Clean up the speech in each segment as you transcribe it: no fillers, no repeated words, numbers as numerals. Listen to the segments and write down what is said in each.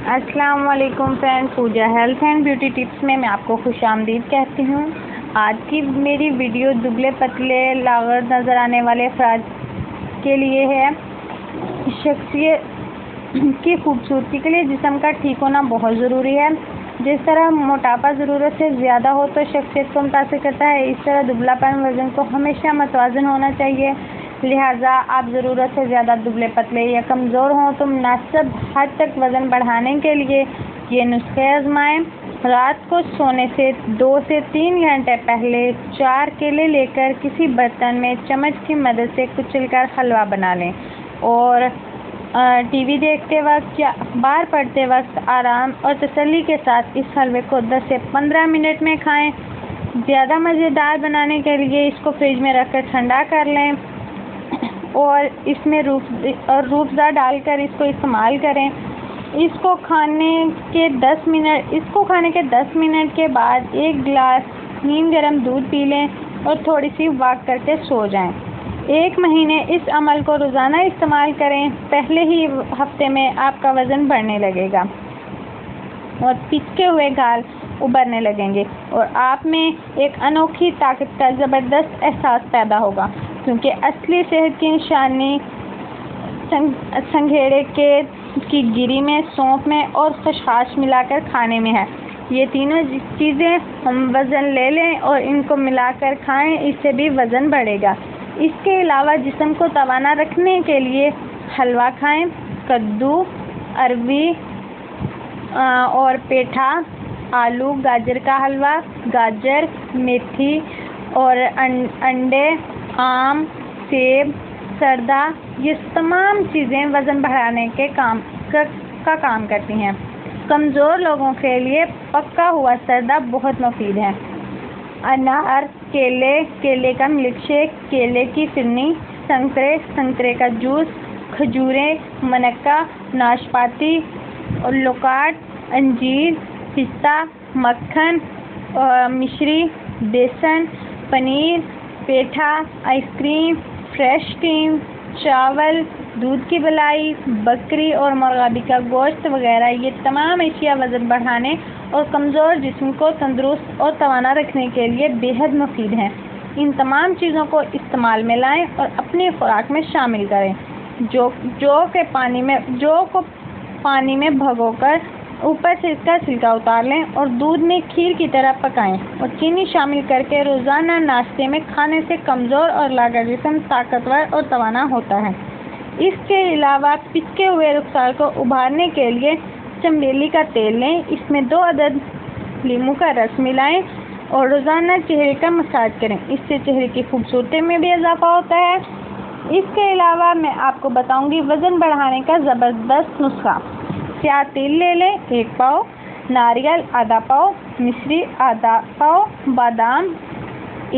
السلام علیکم friend, Puja health and beauty tips میں آپ کو خوش آمدید کہتی ہوں۔ آج کی میری ویڈیو دبلے پتلے لاغر نظر آنے والے افراد کے لیے ہے۔ شخصیت کی خوبصورتی کے لیے جسم کا ٹھیک ہونا بہت ضروری ہے۔ جس طرح موٹاپا ضرورت سے زیادہ ہو تو شخصیت کو متاثر کرتا ہے، اس طرح دبلا پن وزن کو ہمیشہ متوازن ہونا چاہیے۔ لہٰذا آپ ضرورت سے زیادہ دبلے پتلے یا کمزور ہوں تو مناسب حد تک وزن بڑھانے کے لیے یہ نسخے آزمائیں۔ رات کو سونے سے 2 سے 3 گھنٹے پہلے 4 کیلے لے کر کسی برتن میں چمچ کی مدد سے کچل کر حلوہ بنا لیں اور ٹی وی دیکھتے وقت یا اخبار پڑھتے وقت آرام اور تسلی کے ساتھ اس حلوے کو 10 سے 15 منٹ میں کھائیں۔ زیادہ مزیدار بنانے کے لیے اس کو فریج میں رکھ کر ٹھنڈا کر لیں اور اس میں روح افزا ڈال کر اس کو استعمال کریں۔ اس کو کھانے کے 10 منٹ کے بعد 1 گلاس نیم گرم دودھ پی لیں اور تھوڑی سی واک کر کے سو جائیں۔ 1 مہینے اس عمل کو روزانہ استعمال کریں، پہلے ہی ہفتے میں آپ کا وزن بڑھنے لگے گا اور پچکے ہوئے گال ابھرنے لگیں گے اور آپ میں ایک انوکھی طاقت کا زبردست احساس پیدا ہوگا، کیونکہ اصلی صحت کی نشانی سنگھیڑے کی گری میں، سونف میں اور خشخاش ملا کر کھانے میں ہے۔ یہ تینوں چیزیں ہم وزن لے لیں اور ان کو ملا کر کھائیں، اس سے بھی وزن بڑھے گا۔ اس کے علاوہ جسم کو توانا رکھنے کے لیے حلوہ کھائیں۔ کدو، اروی اور پیٹھا، آلو گاجر کا حلوہ، گاجر، میتھی اور انڈے، آم، سیب، سردا، یہ تمام چیزیں وزن بڑھانے کے کام کرتی ہیں۔ کمزور لوگوں کے لیے پکا ہوا سردا بہت مفید ہے۔ انار، کیلے کا ملک شیک، کیلے کی فرنی، سنترے کا جوس، کھجوریں، منکا، ناشپاتی، لوکاٹ، انجیر، پستہ، مکھن، مشری، بیسن، پنیر، پیٹھا، آئس کریم، فریش کریم، چاول، دودھ کی ملائی، بکری اور مرغابی کا گوشت وغیرہ، یہ تمام اشیاء وزن بڑھانے اور کمزور جسم کو تندرست اور توانا رکھنے کے لیے بے حد مفید ہیں۔ ان تمام چیزوں کو استعمال میں لائیں اور اپنی خوراک میں شامل کریں۔ جو کو پانی میں بھگو کر اوپر سے اس کا چھلکا اتار لیں اور دودھ میں کھیر کی طرح پکائیں اور چینی شامل کر کے روزانہ ناشتے میں کھانے سے کمزور اور لاغر جسم طاقتور اور توانا ہوتا ہے۔ اس کے علاوہ پچکے ہوئے رخسار کو ابھارنے کے لیے چمیلی کا تیل لیں، اس میں 2 عدد لیموں کا رس ملائیں اور روزانہ چہرے کا مساج کریں، اس سے چہرے کی خوبصورتی میں بھی اضافہ ہوتا ہے۔ اس کے علاوہ میں آپ کو بتاؤں گی وزن بڑھانے کا زبردست نسخہ۔ سیاہ تیل لے لیں 1 پاؤ، ناریل آدھا پاؤ، مشری آدھا پاؤ، بادام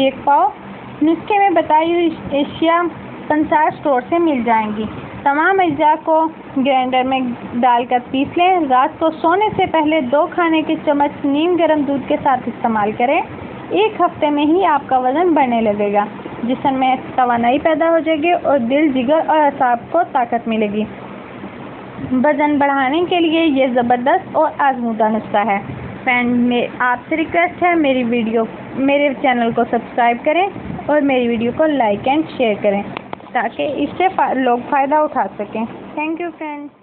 1 پاؤ۔ نسخے میں بتائی ہوئی اشیاء پنسار اسٹور سے مل جائیں گی۔ تمام اجزاء کو گرائنڈر میں ڈال کر پیس لیں۔ رات کو سونے سے پہلے 2 کھانے کی چمچ نیم گرم دودھ کے ساتھ استعمال کریں۔ 1 ہفتے میں ہی آپ کا وزن بڑھنے لگے گا، جسم میں توانائی پیدا ہو جائے گی اور دل، جگر اور اعصاب کو طاقت ملے گی۔ وزن بڑھانے کے لیے یہ زبردست اور آزمودہ نسخہ ہے۔ فرینڈ، آپ سے ریکویسٹ ہے میرے چینل کو سبسکرائب کریں اور میری ویڈیو کو لائک اینڈ شیئر کریں تاکہ اس سے لوگ فائدہ اٹھا سکیں۔ Thank you friend.